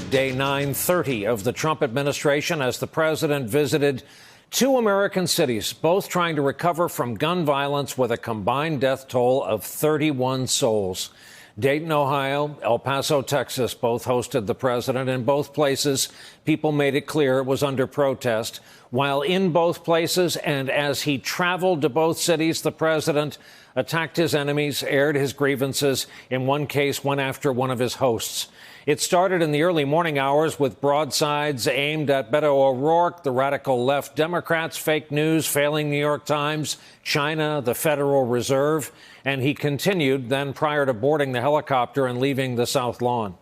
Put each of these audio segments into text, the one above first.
day 930 of the Trump administration as the president visited two American cities, both trying to recover from gun violence with a combined death toll of 31 souls. Dayton, Ohio, El Paso, Texas, both hosted the president. In both places, people made it clear it was under protest. While in both places and as he traveled to both cities, the president attacked his enemies, aired his grievances, in one case went after one of his hosts. It started in the early morning hours with broadsides aimed at Beto O'Rourke, the radical left Democrats, fake news, failing New York Times, China, the Federal Reserve. And he continued then prior to boarding the helicopter and leaving the South Lawn. What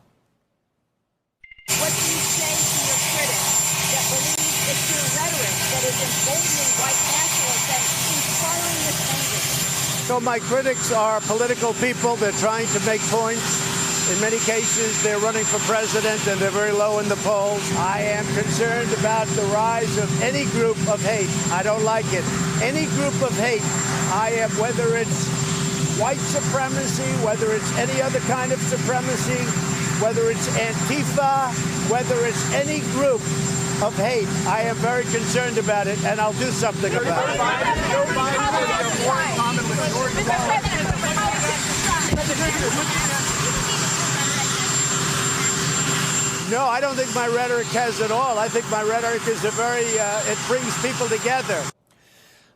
do you say to your critics that believe it's your rhetoric that is emboldening white nationalists and inspiring this anger? So my critics are political people. They're trying to make points. In many cases, they're running for president and they're very low in the polls. I am concerned about the rise of any group of hate. I don't like it. Any group of hate. I am, whether it's white supremacy, whether it's any other kind of supremacy, whether it's Antifa, whether it's any group of hate, I am very concerned about it, and I'll do something about it. No, I don't think my rhetoric has it all. I think my rhetoric is it brings people together.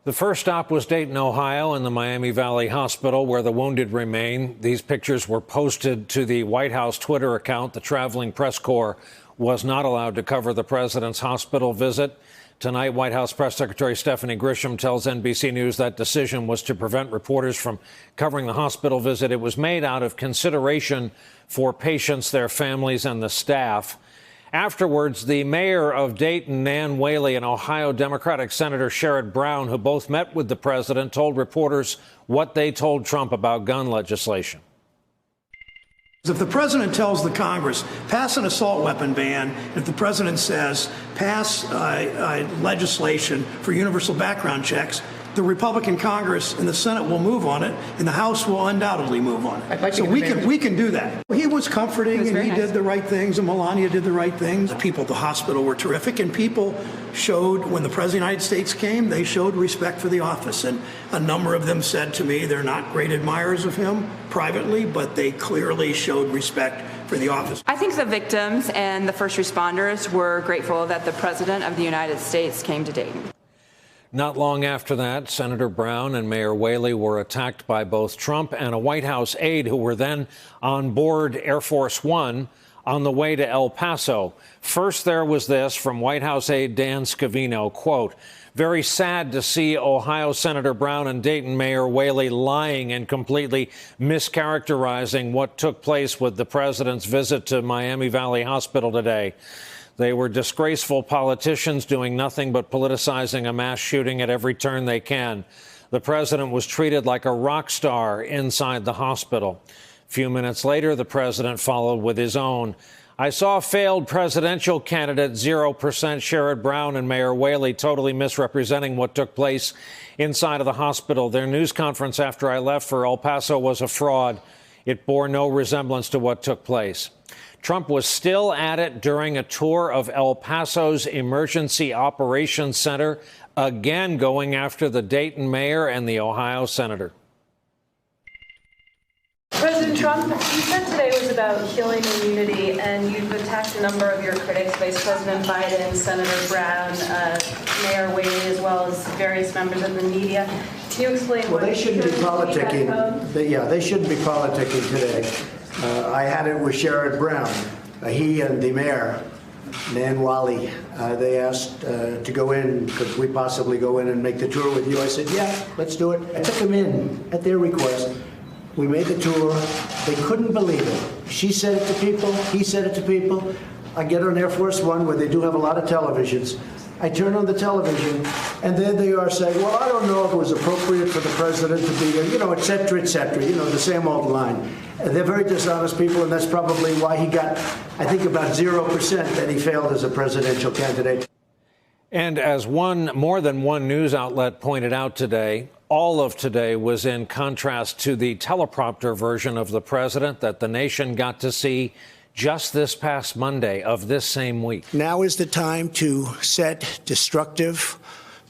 The first stop was Dayton, Ohio, in the Miami Valley Hospital, where the wounded remain. These pictures were posted to the White House Twitter account. The traveling press corps was not allowed to cover the president's hospital visit. Tonight, White House Press Secretary Stephanie Grisham tells NBC News that decision was to prevent reporters from covering the hospital visit. It was made out of consideration for patients, their families, and the staff. Afterwards, the mayor of Dayton, Nan Whaley, and Ohio Democratic Senator Sherrod Brown, who both met with the president, told reporters what they told Trump about gun legislation. If the president tells the Congress, pass an assault weapon ban, if the president says, pass legislation for universal background checks, the Republican Congress and the Senate will move on it, and the House will undoubtedly move on it. So we can do that. He was comforting, and he did the right things, and Melania did the right things. The people at the hospital were terrific, and people showed, when the President of the United States came, they showed respect for the office. And a number of them said to me they're not great admirers of him privately, but they clearly showed respect for the office. I think the victims and the first responders were grateful that the President of the United States came to Dayton. Not long after that, Senator Brown and Mayor Whaley were attacked by both Trump and a White House aide who were then on board Air Force One on the way to El Paso. First, there was this from White House aide Dan Scavino, quote, "Very sad to see Ohio Senator Brown and Dayton Mayor Whaley lying and completely mischaracterizing what took place with the president's visit to Miami Valley Hospital today. They were disgraceful politicians doing nothing but politicizing a mass shooting at every turn they can. The president was treated like a rock star inside the hospital." A few minutes later, the president followed with his own. "I saw failed presidential candidate 0% Sherrod Brown and Mayor Whaley totally misrepresenting what took place inside of the hospital. Their news conference after I left for El Paso was a fraud. It bore no resemblance to what took place." Trump was still at it during a tour of El Paso's Emergency Operations Center, again going after the Dayton mayor and the Ohio senator. President Trump, you said today was about healing immunity, and you've attacked a number of your critics, Vice President Biden, Senator Brown, Mayor Whaley, as well as various members of the media. Can you explain Well, they shouldn't be politicking. They shouldn't be politicking today. I had it with Sherrod Brown. He and the mayor, Nan Whaley, they asked to go in. Could we possibly go in and make the tour with you? I said, yeah, let's do it. I took them in at their request. We made the tour. They couldn't believe it. She said it to people. He said it to people. I get on Air Force One, where they do have a lot of televisions. I turn on the television, and there they are saying, well, I don't know if it was appropriate for the president to be, et cetera, the same old line. And they're very dishonest people, and that's probably why he got, I think, about 0% that he failed as a presidential candidate. And as more than one news outlet pointed out today, all of today was in contrast to the teleprompter version of the president that the nation got to see just this past Monday of this same week. Now is the time to set destructive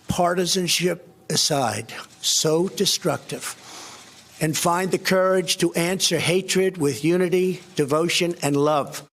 partisanship aside, so destructive, and find the courage to answer hatred with unity, devotion, and love.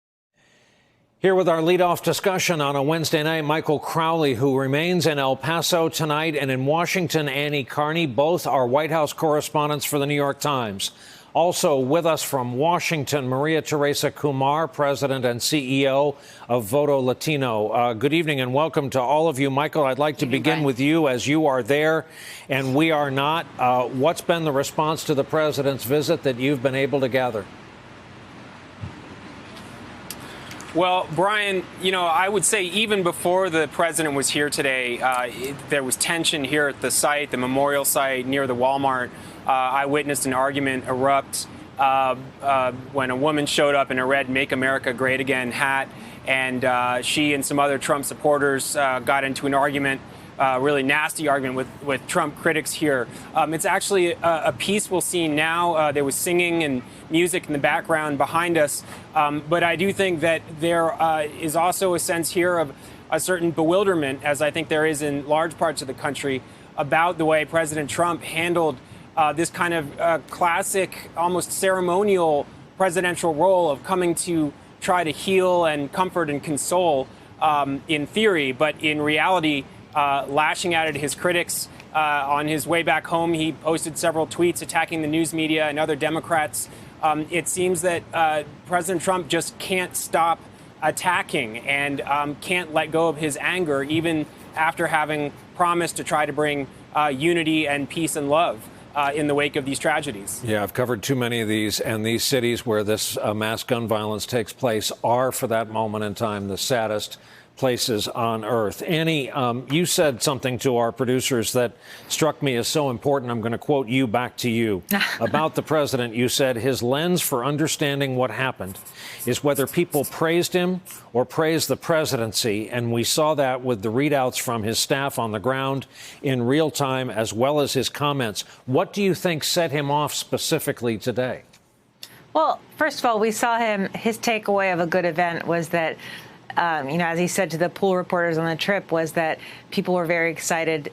Here with our leadoff discussion on a Wednesday night, Michael Crowley, who remains in El Paso tonight, and in Washington, Annie Carney, both are White House correspondents for the New York Times. Also with us from Washington, Maria Teresa Kumar, president and CEO of Voto Latino. Good evening and welcome to all of you. Michael, I'd like to begin with you, as you are there and we are not. What's been the response to the president's visit that you've been able to gather? Well, Brian, I would say even before the president was here today, there was tension here at the site, the memorial site near the Walmart. I witnessed an argument erupt when a woman showed up in a red Make America Great Again hat, and she and some other Trump supporters got into an argument, really nasty argument with Trump critics here. It's actually a peaceful scene now. There was singing and music in the background behind us. But I do think that there is also a sense here of a certain bewilderment, as I think there is in large parts of the country, about the way President Trump handled this kind of classic, almost ceremonial presidential role of coming to try to heal and comfort and console in theory, but in reality, lashing out at his critics. On his way back home, he posted several tweets attacking the news media and other Democrats. It seems that President Trump just can't stop attacking and can't let go of his anger, even after having promised to try to bring unity and peace and love in the wake of these tragedies. Yeah, I've covered too many of these, and these cities where this mass gun violence takes place are, for that moment in time, the saddest places on earth. Annie, you said something to our producers that struck me as so important. I'm going to quote you back to you. About the president, you said his lens for understanding what happened is whether people praised him or praised the presidency. And we saw that with the readouts from his staff on the ground in real time, as well as his comments. What do you think set him off specifically today? Well, first of all, we saw his takeaway of a good event was that as he said to the pool reporters on the trip, was that people were very excited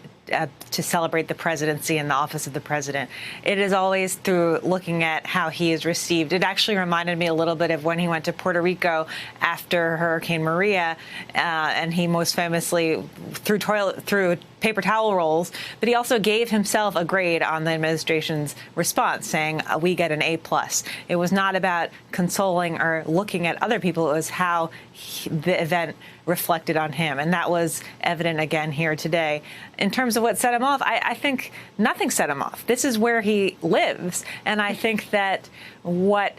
to celebrate the presidency and the office of the president. It is always through looking at how he is received. It actually reminded me a little bit of when he went to Puerto Rico after Hurricane Maria, and he most famously threw paper towel rolls, but he also gave himself a grade on the administration's response, saying we get an A+. It was not about consoling or looking at other people. It was how the event reflected on him. And that was evident again here today. In terms of what set him off, I think nothing set him off. This is where he lives. And I think that what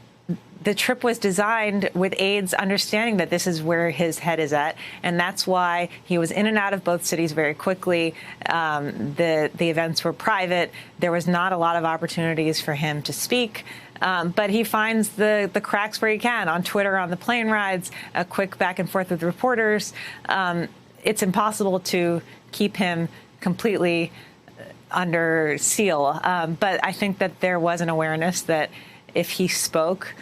the trip was designed with aides understanding that this is where his head is at, and that's why he was in and out of both cities very quickly. The events were private. There was not a lot of opportunities for him to speak. But he finds the cracks where he can, on Twitter, on the plane rides, a quick back and forth with reporters. It's impossible to keep him completely under seal. But I think that there was an awareness that if he spoke,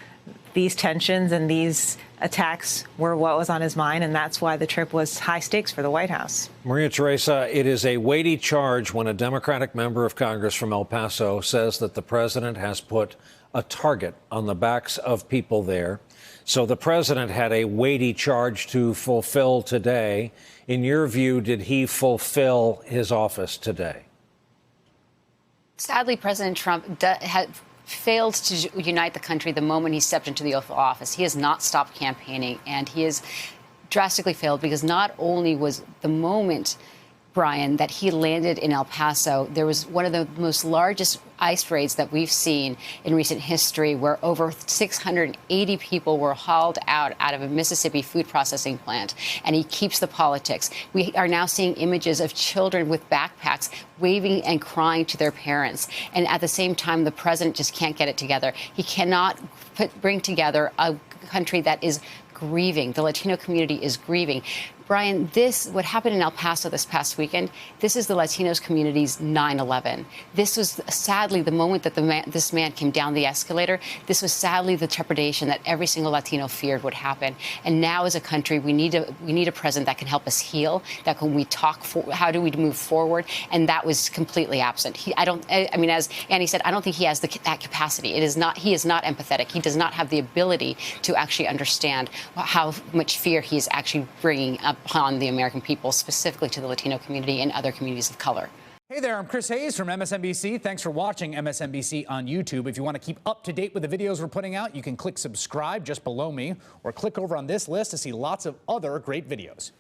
these tensions and these attacks were what was on his mind, and that's why the trip was high stakes for the White House. Maria Teresa, it is a weighty charge when a Democratic member of Congress from El Paso says that the president has put a target on the backs of people there. So the president had a weighty charge to fulfill today. In your view, did he fulfill his office today? Sadly, President Trump had failed to unite the country the moment he stepped into the oath of office. He has not stopped campaigning, and he has drastically failed because not only was the moment, Brian, that he landed in El Paso, there was one of the most largest ICE raids that we've seen in recent history, where over 680 people were hauled out of a Mississippi food processing plant. And he keeps the politics. We are now seeing images of children with backpacks waving and crying to their parents. And at the same time, the president just can't get it together. He cannot bring together a country that is grieving. The Latino community is grieving. Brian, what happened in El Paso this past weekend, this is the Latinos community's 9/11. This was sadly the moment that this man came down the escalator. This was sadly the trepidation that every single Latino feared would happen. And now, as a country, we need a president that can help us heal. That can we talk for? How do we move forward? And that was completely absent. As Annie said, I don't think he has that capacity. He is not empathetic. He does not have the ability to actually understand how much fear he is actually bringing upon the American people, specifically to the Latino community and other communities of color. Hey there, I'm Chris Hayes from MSNBC. Thanks for watching MSNBC on YouTube. If you want to keep up to date with the videos we're putting out, you can click subscribe just below me or click over on this list to see lots of other great videos.